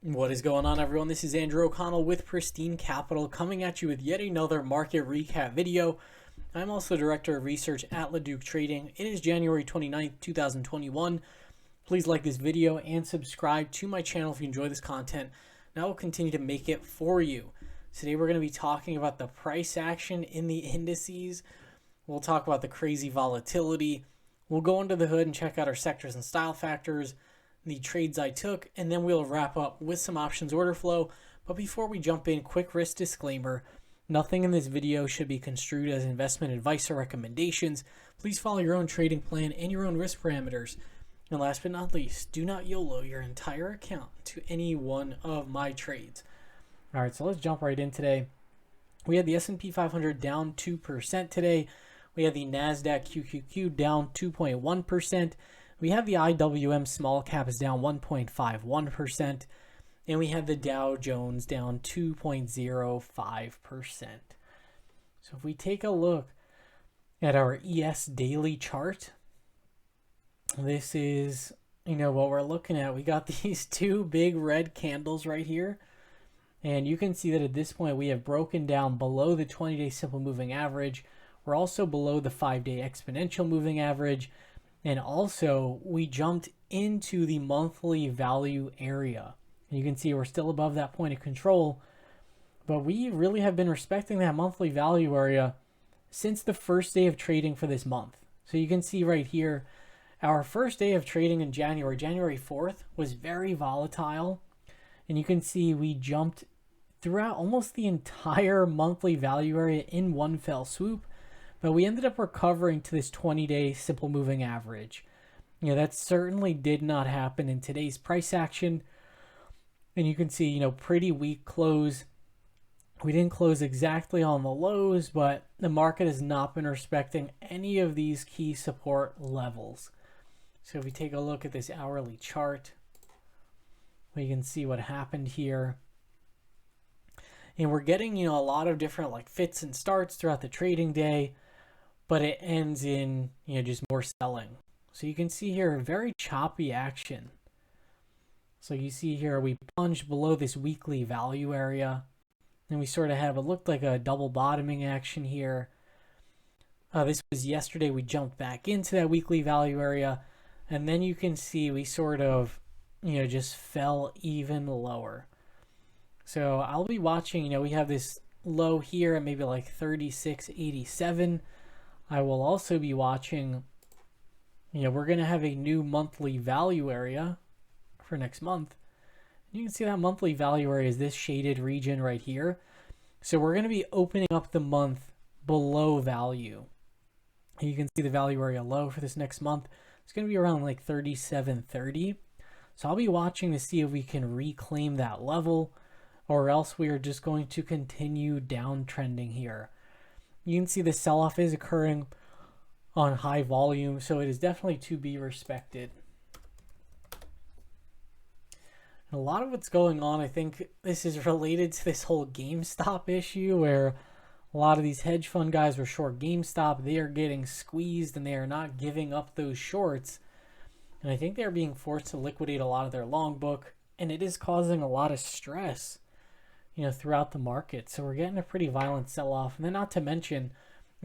What is going on, everyone? This is Andrew O'Connell with Pristine Capital, coming at you with yet another market recap video. I'm also Director of Research at LaDuc Trading. It is January 29th, 2021. Please like this video and subscribe to my channel if you enjoy this content, and I will continue to make it for you. Today we're going to be talking about the price action in the indices. We'll talk about the crazy volatility. We'll go under the hood and check out our sectors and style factors, the trades I took, and then we'll wrap up with some options order flow. But before we jump in, quick risk disclaimer: nothing in this video should be construed as investment advice or recommendations. Please follow your own trading plan and your own risk parameters. And last but not least, do not YOLO your entire account to any one of my trades. All right, so let's jump right in today. We had the S&P 500 down 2% today. We had the NASDAQ QQQ down 2.1%. We have the IWM small caps down 1.51%, and we have the Dow Jones down 2.05%. So if we take a look at our ES daily chart, this is, what we're looking at. We got these two big red candles right here, and you can see that at this point we have broken down below the 20-day simple moving average. We're also below the 5-day exponential moving average. And also, we jumped into the monthly value area. And you can see we're still above that point of control. But we really have been respecting that monthly value area since the first day of trading for this month. So you can see right here, our first day of trading in January 4th, was very volatile. And you can see we jumped throughout almost the entire monthly value area in one fell swoop. But we ended up recovering to this 20-day simple moving average. That certainly did not happen in today's price action. And you can see, pretty weak close. We didn't close exactly on the lows, but the market has not been respecting any of these key support levels. So if we take a look at this hourly chart, we can see what happened here. And we're getting, a lot of different fits and starts throughout the trading day. But it ends in, just more selling. So you can see here, very choppy action. So you see here, we plunged below this weekly value area. And we sort of have, it looked like a double bottoming action here. This was yesterday, we jumped back into that weekly value area. And then you can see we sort of, just fell even lower. So I'll be watching, we have this low here at maybe 36.87. I will also be watching, we're going to have a new monthly value area for next month. You can see that monthly value area is this shaded region right here. So we're going to be opening up the month below value. And you can see the value area low for this next month. It's going to be around 37.30. So I'll be watching to see if we can reclaim that level, or else we are just going to continue downtrending here. You can see the sell-off is occurring on high volume, so it is definitely to be respected. And a lot of what's going on, I think this is related to this whole GameStop issue, where a lot of these hedge fund guys were short GameStop. They are getting squeezed and they are not giving up those shorts. And I think they're being forced to liquidate a lot of their long book, and it is causing a lot of stress throughout the market. So we're getting a pretty violent sell-off. And then not to mention,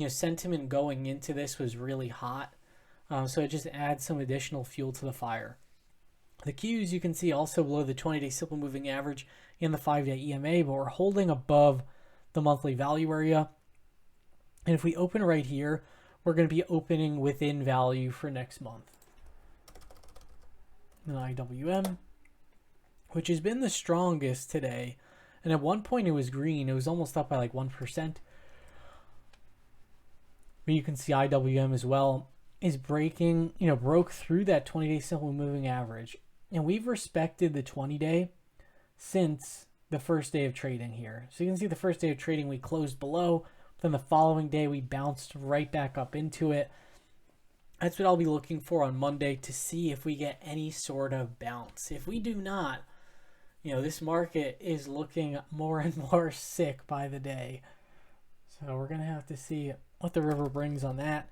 sentiment going into this was really hot. So it just adds some additional fuel to the fire. The Qs you can see also below the 20-day simple moving average and the 5-day EMA, but we're holding above the monthly value area. And if we open right here, we're going to be opening within value for next month. And IWM, which has been the strongest today. And at one point it was green. It was almost up by 1%. But you can see IWM as well is breaking, broke through that 20-day simple moving average. And we've respected the 20-day since the first day of trading here. So you can see the first day of trading we closed below. Then the following day we bounced right back up into it. That's what I'll be looking for on Monday to see if we get any sort of bounce. If we do not, this market is looking more and more sick by the day. So we're going to have to see what the river brings on that.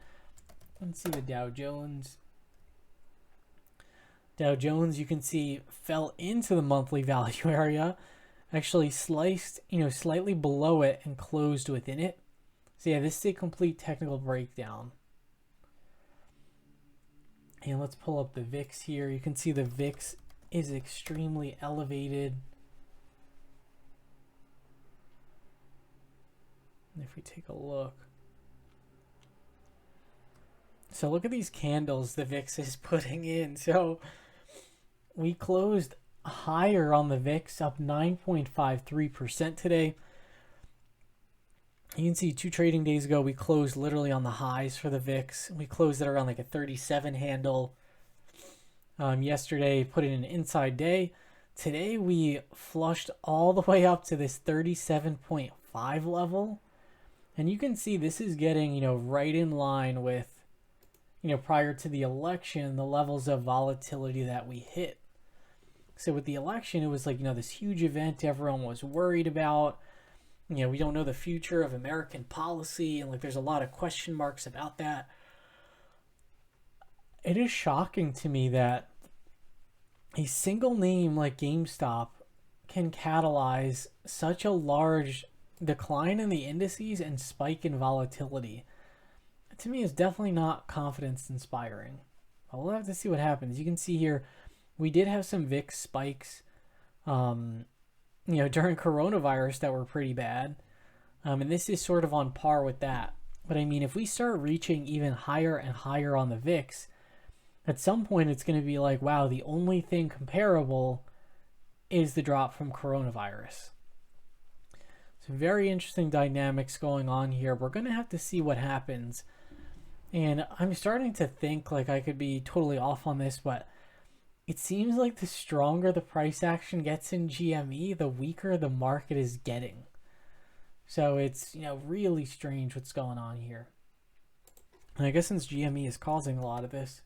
Let's see the Dow Jones. Dow Jones, you can see, fell into the monthly value area, actually sliced, slightly below it and closed within it. So yeah, this is a complete technical breakdown. And let's pull up the VIX here. You can see the VIX is extremely elevated. And if we take a look. So look at these candles the VIX is putting in. So we closed higher on the VIX, up 9.53% today. You can see 2 trading days ago, we closed literally on the highs for the VIX. We closed at around like a 37 handle. Yesterday, put in an inside day. Today, we flushed all the way up to this 37.5 level. And you can see this is getting, right in line with, prior to the election, the levels of volatility that we hit. So with the election, it was like, this huge event everyone was worried about. We don't know the future of American policy, and like there's a lot of question marks about that. It is shocking to me that a single name like GameStop can catalyze such a large decline in the indices and spike in volatility. To me, it's definitely not confidence inspiring. But we'll have to see what happens. You can see here, we did have some VIX spikes, during coronavirus that were pretty bad. And this is sort of on par with that. But I mean, if we start reaching even higher and higher on the VIX, at some point it's going to be like, wow, the only thing comparable is the drop from coronavirus. Some very interesting dynamics going on here. We're going to have to see what happens. And I'm starting to think like I could be totally off on this, but it seems like the stronger the price action gets in GME, the weaker the market is getting. So it's, really strange what's going on here. And I guess since GME is causing a lot of this,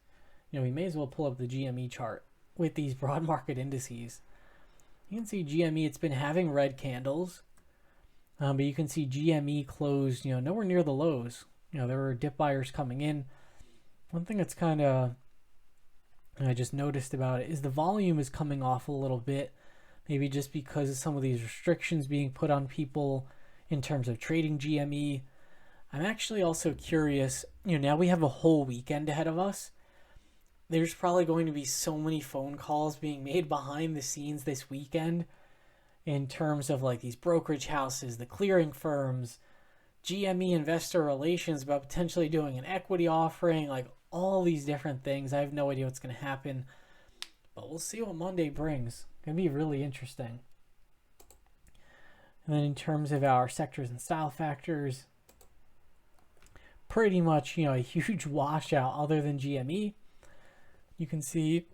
we may as well pull up the Gme chart with these broad market indices. You can see GME, it's been having red candles, but you can see GME closed, nowhere near the lows. There were dip buyers coming in. One thing that's kind of, I just noticed about it is the volume is coming off a little bit, maybe just because of some of these restrictions being put on people in terms of trading GME. I'm actually also curious, now we have a whole weekend ahead of us. There's probably going to be so many phone calls being made behind the scenes this weekend in terms of like these brokerage houses, the clearing firms, GME investor relations about potentially doing an equity offering, like all these different things. I have no idea what's going to happen, but we'll see what Monday brings. It's going to be really interesting. And then in terms of our sectors and style factors, pretty much, a huge washout other than GME. You can see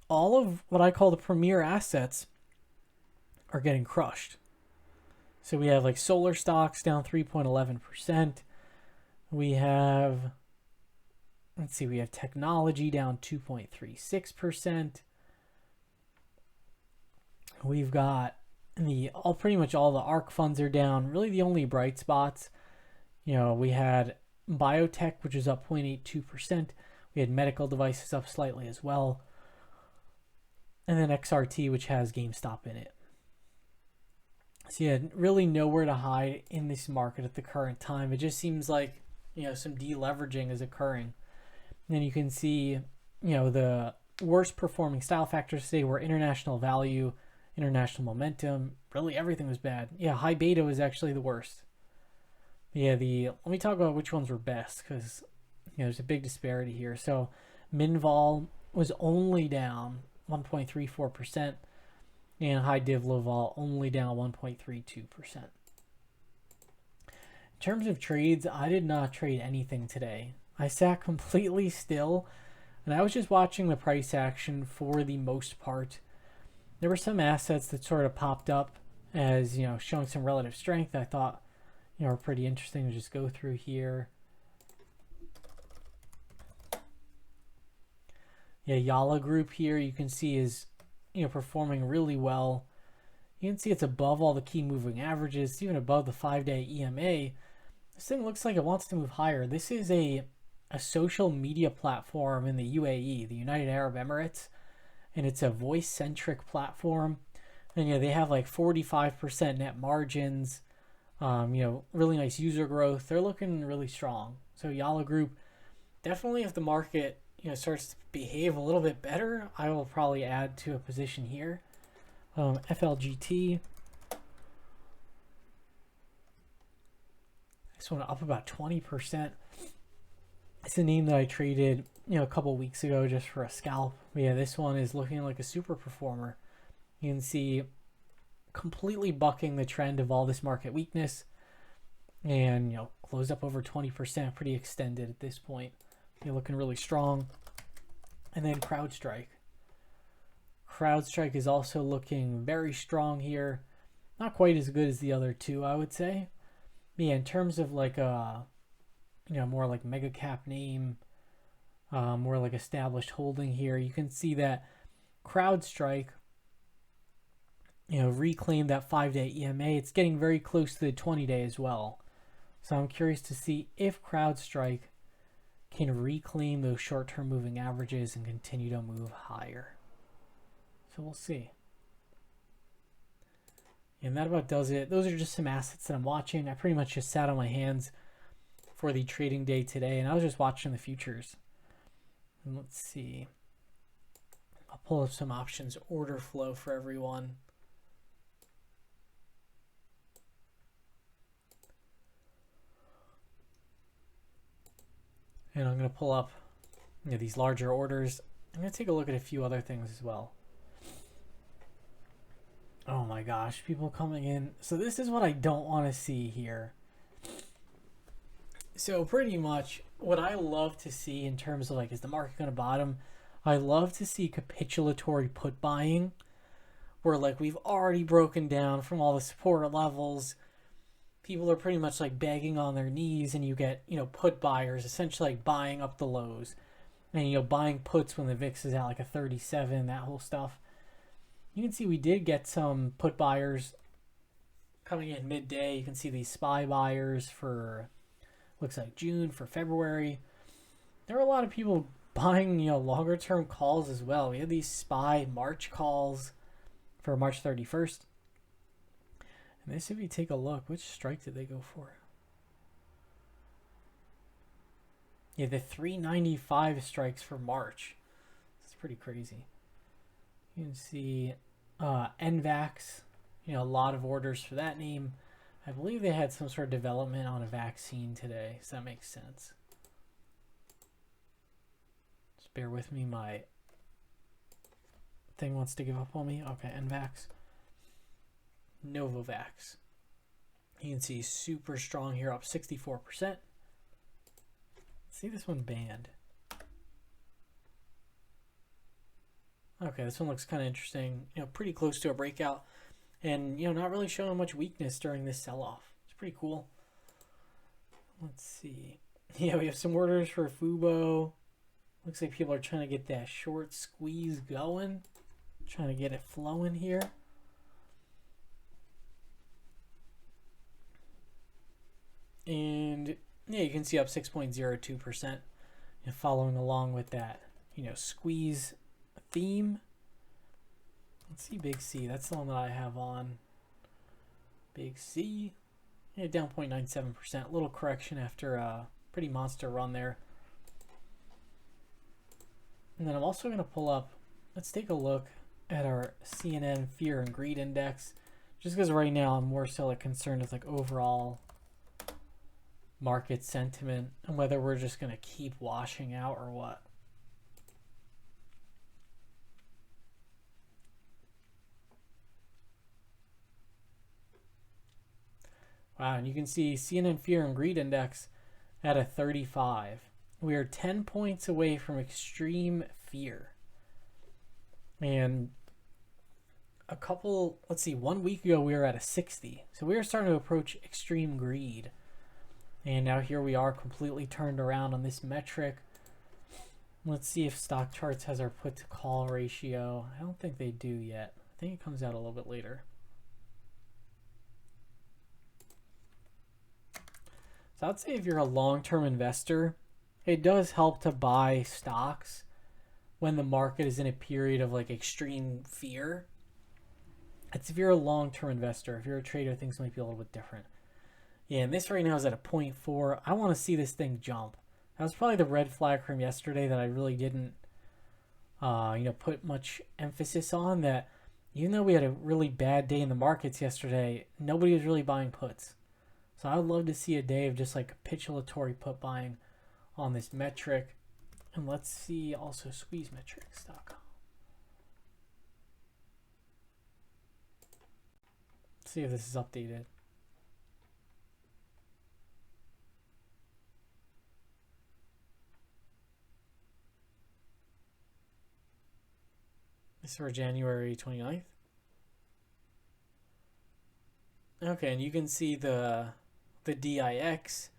all of what I call the premier assets are getting crushed. So we have like solar stocks down 3.11%. We have, we have technology down 2.36%. We've got pretty much all the ARK funds are down. Really the only bright spots, we had biotech, which is up 0.82%. We had medical devices up slightly as well. And then XRT, which has GameStop in it. So yeah, really nowhere to hide in this market at the current time. It just seems like, some deleveraging is occurring. And then you can see, the worst performing style factors today were international value, international momentum. Really everything was bad. Yeah, high beta was actually the worst. Yeah, let me talk about which ones were best, because there's a big disparity here. So Minvol was only down 1.34%, and high div low vol only down 1.32%. In terms of trades, I did not trade anything today. I sat completely still, and I was just watching the price action for the most part. There were some assets that sort of popped up as, showing some relative strength. I thought, are pretty interesting to just go through here. Yeah, YALA group here you can see is, performing really well. You can see it's above all the key moving averages. It's even above the 5-day EMA. This thing looks like it wants to move higher. This is a a social media platform in the UAE, the United Arab Emirates, and it's a voice-centric platform. And they have like 45% net margins. Really nice user growth. They're looking really strong. So YALA Group, definitely if the market starts to behave a little bit better, I will probably add to a position here. FLGT. This one up about 20%. It's a name that I traded a couple weeks ago just for a scalp. But yeah, this one is looking like a super performer. You can see completely bucking the trend of all this market weakness, and closed up over 20%, pretty extended at this point. You're looking really strong. And then CrowdStrike. CrowdStrike is also looking very strong here. Not quite as good as the other two, I would say. But yeah, in terms of like a more like mega cap name, more like established holding here, you can see that CrowdStrike reclaimed that 5-day EMA. It's getting very close to the 20-day as well. So I'm curious to see if CrowdStrike can reclaim those short-term moving averages and continue to move higher. So we'll see. And that about does it. Those are just some assets that I'm watching. I pretty much just sat on my hands for the trading day today, and I was just watching the futures. And let's see. I'll pull up some options order flow for everyone. And I'm going to pull up these larger orders. I'm going to take a look at a few other things as well. Oh my gosh, people coming in. So this is what I don't want to see here. So pretty much what I love to see in terms of like, is the market going to bottom? I love to see capitulatory put buying where like we've already broken down from all the support levels. People are pretty much like begging on their knees, and you get, put buyers essentially like buying up the lows and, buying puts when the VIX is at like a 37, that whole stuff. You can see we did get some put buyers coming in midday. You can see these SPY buyers for, looks like June, for February. There are a lot of people buying, longer term calls as well. We had these SPY March calls for March 31st. And this, if you take a look, which strike did they go for? Yeah, the 395 strikes for March. It's pretty crazy. You can see NVAX, a lot of orders for that name. I believe they had some sort of development on a vaccine today, so that makes sense. Just bear with me, my thing wants to give up on me. Okay, NVAX. Novavax. You can see super strong here, up 64%. Let's see this one banned. Okay, this one looks kind of interesting. Pretty close to a breakout, and not really showing much weakness during this sell-off. It's pretty cool. Let's see. Yeah, we have some orders for Fubo. Looks like people are trying to get that short squeeze going, trying to get it flowing here. And yeah, you can see up 6.02%, following along with that, squeeze theme. Let's see Big C. That's the one that I have on. Big C. Yeah, down 0.97%. Little correction after a pretty monster run there. And then I'm also going to pull up, let's take a look at our CNN Fear and Greed Index. Just because right now I'm more so concerned with overall market sentiment and whether we're just going to keep washing out or what. Wow, and you can see CNN Fear and Greed Index at a 35. We are 10 points away from extreme fear. And let's see, 1 week ago we were at a 60. So we are starting to approach extreme greed. And now here we are, completely turned around on this metric. Let's see if Stock Charts has our put to call ratio. I don't think they do yet. I think it comes out a little bit later. So I'd say if you're a long-term investor it does help to buy stocks when the market is in a period of like extreme fear. It's if you're a long-term investor. If you're a trader, things might be a little bit different. Yeah, and this right now is at a 0.4. I want to see this thing jump. That was probably the red flag from yesterday that I really didn't, put much emphasis on. That even though we had a really bad day in the markets yesterday, nobody was really buying puts. So I would love to see a day of just like capitulatory put buying on this metric. And let's see also squeezemetrics.com. See if this is updated. This is for January 29th. Okay, and you can see the DIX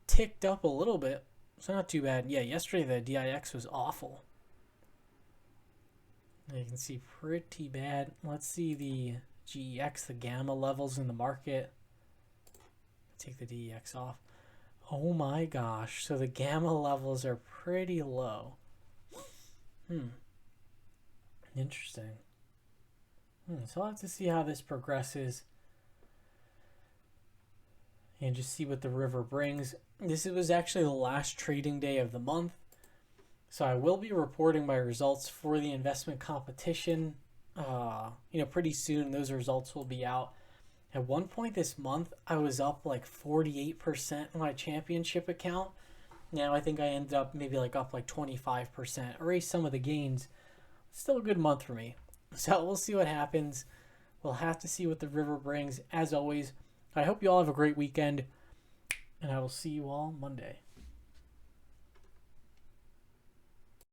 ticked up a little bit. So not too bad. Yeah, yesterday the DIX was awful. You can see pretty bad. Let's see the GEX, the gamma levels in the market. Take the DEX off. Oh my gosh. So the gamma levels are pretty low. Interesting. So I'll have to see how this progresses and just see what the river brings. This was actually the last trading day of the month. So I will be reporting my results for the investment competition. Pretty soon those results will be out. At one point this month, I was up like 48% on my championship account. Now I think I ended up maybe like up like 25%. Erase some of the gains. Still a good month for me. So we'll see what happens. We'll have to see what the river brings. As always, I hope you all have a great weekend, and I will see you all Monday.